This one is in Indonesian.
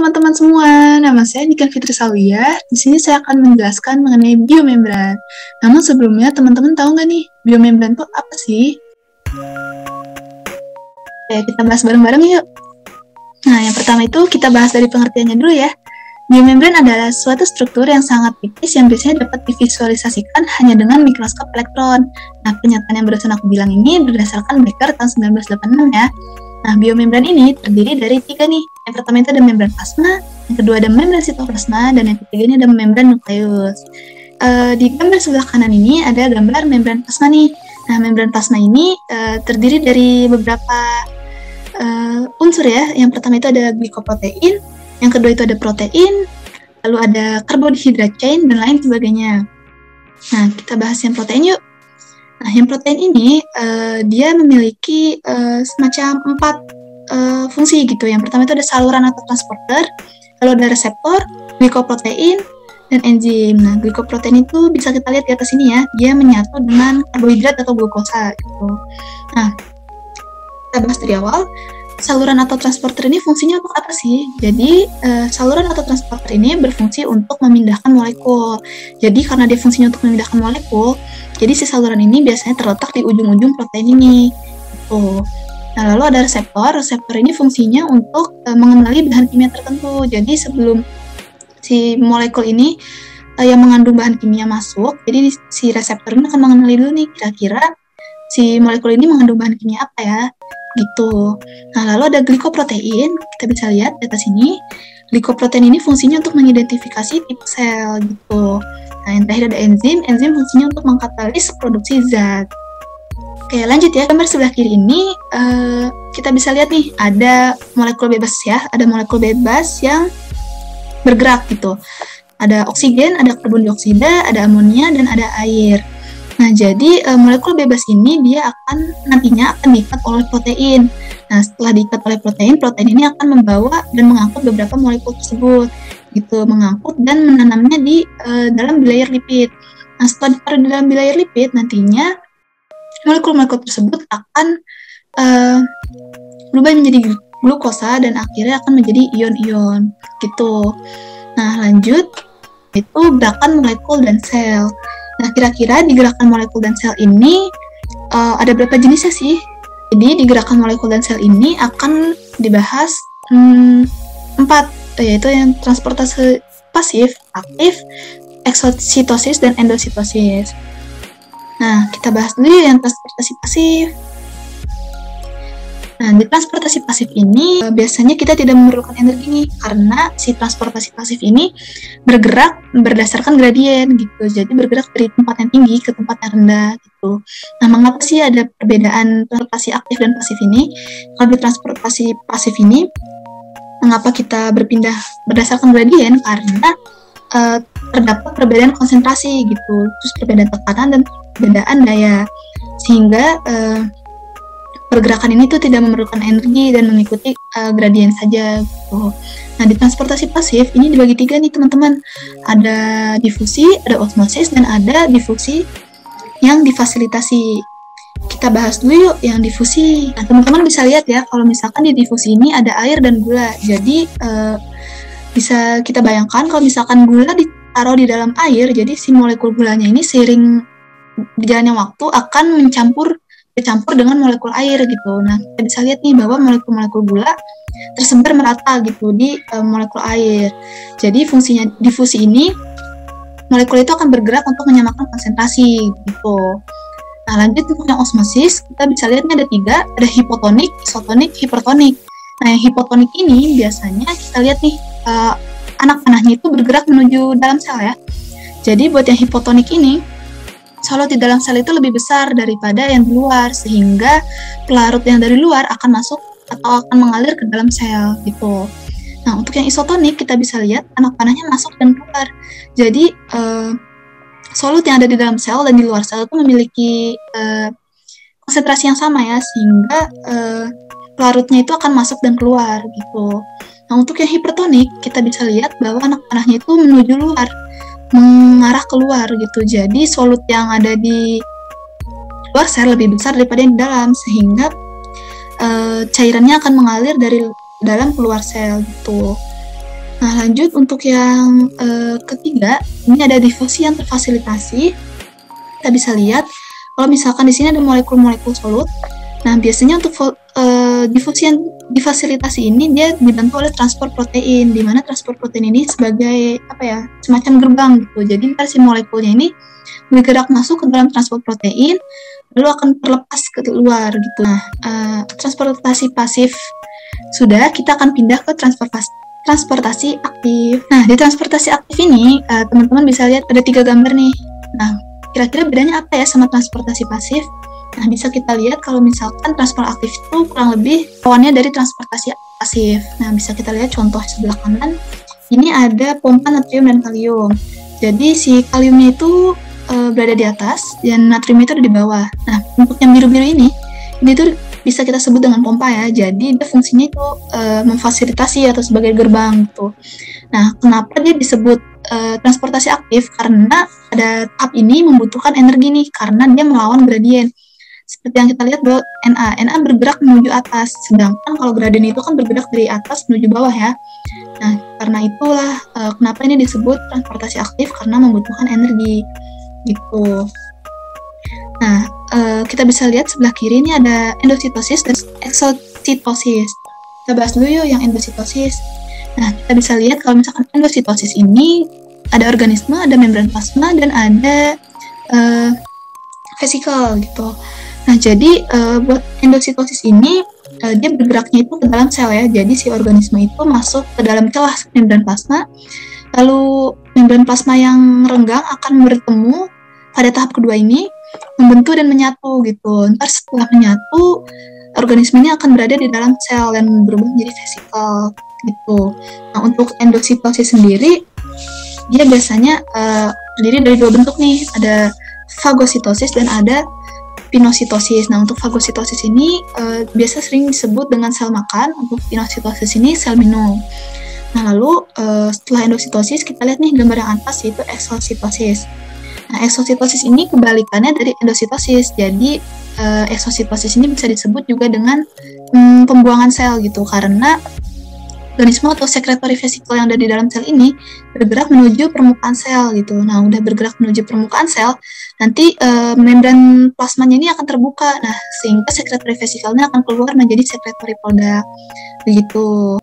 teman-teman semua, nama saya Niken Fitri Salwiyah. Di sini saya akan menjelaskan mengenai biomembran. Namun sebelumnya, teman-teman tahu nggak nih, biomembran itu apa sih? Oke, kita bahas bareng-bareng yuk. Nah, yang pertama itu kita bahas dari pengertiannya dulu ya. Biomembran adalah suatu struktur yang sangat tipis yang biasanya dapat divisualisasikan hanya dengan mikroskop elektron. Nah, pernyataan yang barusan aku bilang ini berdasarkan Becker tahun 1986 ya. Nah, biomembran ini terdiri dari 3 nih. Yang pertama itu ada membran plasma, yang kedua ada membran sitoplasma, dan yang ketiga ini ada membran nukleus. Di gambar sebelah kanan ini ada gambar membran plasma nih. Nah, membran plasma ini terdiri dari beberapa unsur ya. Yang pertama itu ada glikoprotein, yang kedua itu ada protein, lalu ada karbohidrat chain, dan lain sebagainya. Nah, kita bahas yang protein yuk. Nah, yang protein ini dia memiliki semacam 4 fungsi gitu. Yang pertama itu ada saluran atau transporter, lalu ada reseptor, glikoprotein, dan enzim. Nah, glikoprotein itu bisa kita lihat di atas ini ya, dia menyatu dengan karbohidrat atau glukosa gitu. Nah, kita bahas dari awal. Saluran atau transporter ini fungsinya untuk apa sih? Jadi, saluran atau transporter ini berfungsi untuk memindahkan molekul. Jadi, karena dia fungsinya untuk memindahkan molekul, jadi si saluran ini biasanya terletak di ujung-ujung protein ini. Gitu. Nah, lalu ada reseptor. Reseptor ini fungsinya untuk mengenali bahan kimia tertentu. Jadi, sebelum si molekul ini yang mengandung bahan kimia masuk, jadi si reseptor ini akan mengenali dulu nih, kira-kira si molekul ini mengandung bahan kimia apa ya? Gitu. Nah, lalu ada glikoprotein, kita bisa lihat di atas ini. Glikoprotein ini fungsinya untuk mengidentifikasi tipe sel gitu. Nah, yang terakhir ada enzim. Enzim fungsinya untuk mengkatalis produksi zat. Oke, lanjut ya. Gambar sebelah kiri ini kita bisa lihat nih, ada molekul bebas ya. Ada molekul bebas yang bergerak gitu. Ada oksigen, ada karbon dioksida, ada amonia, dan ada air. Nah, jadi molekul bebas ini dia nantinya akan diikat oleh protein. Nah, setelah diikat oleh protein, protein ini akan membawa dan mengangkut beberapa molekul tersebut, gitu, mengangkut dan menanamnya di dalam bilayer lipid. Nah, setelah ditaruh di dalam bilayer lipid, nantinya molekul-molekul tersebut akan berubah menjadi glukosa dan akhirnya akan menjadi ion-ion, gitu. Nah, lanjut itu gerakan molekul dan sel. Nah, kira-kira di gerakan molekul dan sel ini ada berapa jenisnya sih? Jadi, di gerakan molekul dan sel ini akan dibahas 4, yaitu yang transportasi pasif, aktif, eksositosis, dan endositosis. Nah, kita bahas dulu yang transportasi pasif. Nah, di transportasi pasif ini biasanya kita tidak memerlukan energi nih, karena si transportasi pasif ini bergerak berdasarkan gradien gitu. Jadi bergerak dari tempat yang tinggi ke tempat yang rendah gitu. Nah, mengapa sih ada perbedaan transportasi aktif dan pasif ini? Kalau di transportasi pasif ini, mengapa kita berpindah berdasarkan gradien? Karena terdapat perbedaan konsentrasi gitu, terus perbedaan tekanan dan perbedaan daya, sehingga pergerakan ini tuh tidak memerlukan energi dan mengikuti gradien saja gitu. Nah, di transportasi pasif ini dibagi 3 nih teman-teman. Ada difusi, ada osmosis, dan ada difusi yang difasilitasi. Kita bahas dulu yuk yang difusi. Nah, teman-teman bisa lihat ya, kalau misalkan di difusi ini ada air dan gula. Jadi bisa kita bayangkan kalau misalkan gula ditaruh di dalam air, jadi si molekul gulanya ini seiring berjalannya waktu akan bercampur dengan molekul air gitu. Nah, kita bisa lihat nih bahwa molekul-molekul gula tersebar merata gitu di molekul air. Jadi fungsinya difusi ini, molekul itu akan bergerak untuk menyamakan konsentrasi gitu. Nah, lanjut untuk yang osmosis, kita bisa lihat nih ada 3, ada hipotonik, isotonik, hipertonik. Nah, yang hipotonik ini biasanya kita lihat nih anak panahnya itu bergerak menuju dalam sel ya. Jadi buat yang hipotonik ini, solut di dalam sel itu lebih besar daripada yang di luar, sehingga pelarut yang dari luar akan masuk atau akan mengalir ke dalam sel gitu. Nah, untuk yang isotonik kita bisa lihat anak panahnya masuk dan keluar. Jadi solut yang ada di dalam sel dan di luar sel itu memiliki konsentrasi yang sama ya, sehingga pelarutnya itu akan masuk dan keluar gitu. Nah, untuk yang hipertonik kita bisa lihat bahwa anak panahnya itu menuju luar, mengarah keluar gitu. Jadi solut yang ada di luar sel lebih besar daripada yang di dalam, sehingga cairannya akan mengalir dari dalam keluar sel gitu. Nah, lanjut untuk yang ketiga, ini ada difusi yang terfasilitasi. Kita bisa lihat kalau misalkan di sini ada molekul-molekul solut. Nah, biasanya untuk difusi yang difasilitasi ini dia dibantu oleh transport protein, di mana transport protein ini sebagai semacam gerbang gitu. Jadi si molekulnya ini bergerak masuk ke dalam transport protein, lalu akan terlepas ke luar gitu. Nah, transportasi pasif sudah, kita akan pindah ke transportasi aktif. Nah, di transportasi aktif ini, teman-teman bisa lihat ada 3 gambar nih. Nah, kira-kira bedanya apa ya sama transportasi pasif? Nah, bisa kita lihat kalau misalkan transport aktif itu kurang lebih lawannya dari transportasi pasif. Nah, bisa kita lihat contoh sebelah kanan. Ini ada pompa natrium dan kalium. Jadi, si kaliumnya itu berada di atas dan natriumnya itu ada di bawah. Nah, untuk yang biru-biru ini tuh bisa kita sebut dengan pompa ya. Jadi dia fungsinya itu memfasilitasi atau sebagai gerbang gitu. Nah, kenapa dia disebut transportasi aktif? Karena pada tahap ini membutuhkan energi nih, karena dia melawan gradien. Seperti yang kita lihat bahwa Na bergerak menuju atas, sedangkan kalau gradien itu kan bergerak dari atas menuju bawah ya. Nah, karena itulah kenapa ini disebut transportasi aktif, karena membutuhkan energi gitu. Nah, kita bisa lihat sebelah kiri ini ada endositosis dan exositosis. Kita bahas dulu yuk yang endositosis. Nah, kita bisa lihat kalau misalkan endositosis ini ada organisme, ada membran plasma, dan ada vesikel gitu. Nah, jadi buat endositosis ini dia bergeraknya itu ke dalam sel ya. Jadi si organisme itu masuk ke dalam celah membran plasma. Lalu membran plasma yang renggang akan bertemu pada tahap kedua ini, membentuk dan menyatu gitu. Ntar setelah menyatu, organisme ini akan berada di dalam sel dan berubah menjadi vesikel gitu. Nah, untuk endositosis sendiri, dia biasanya terdiri dari 2 bentuk nih. Ada fagositosis dan ada pinositosis. Nah, untuk fagositosis ini biasa sering disebut dengan sel makan. Untuk pinositosis ini sel minum. Nah, lalu setelah endositosis, kita lihat nih gambar yang atas, yaitu exositosis. Nah, exositosis ini kebalikannya dari endositosis. Jadi, exositosis ini bisa disebut juga dengan pembuangan sel gitu, karena organisme atau secretory vesicle yang ada di dalam sel ini bergerak menuju permukaan sel gitu. Nah, udah bergerak menuju permukaan sel, nanti membran plasmanya ini akan terbuka. Nah, sehingga secretory vesicle-nya akan keluar menjadi secretory product begitu.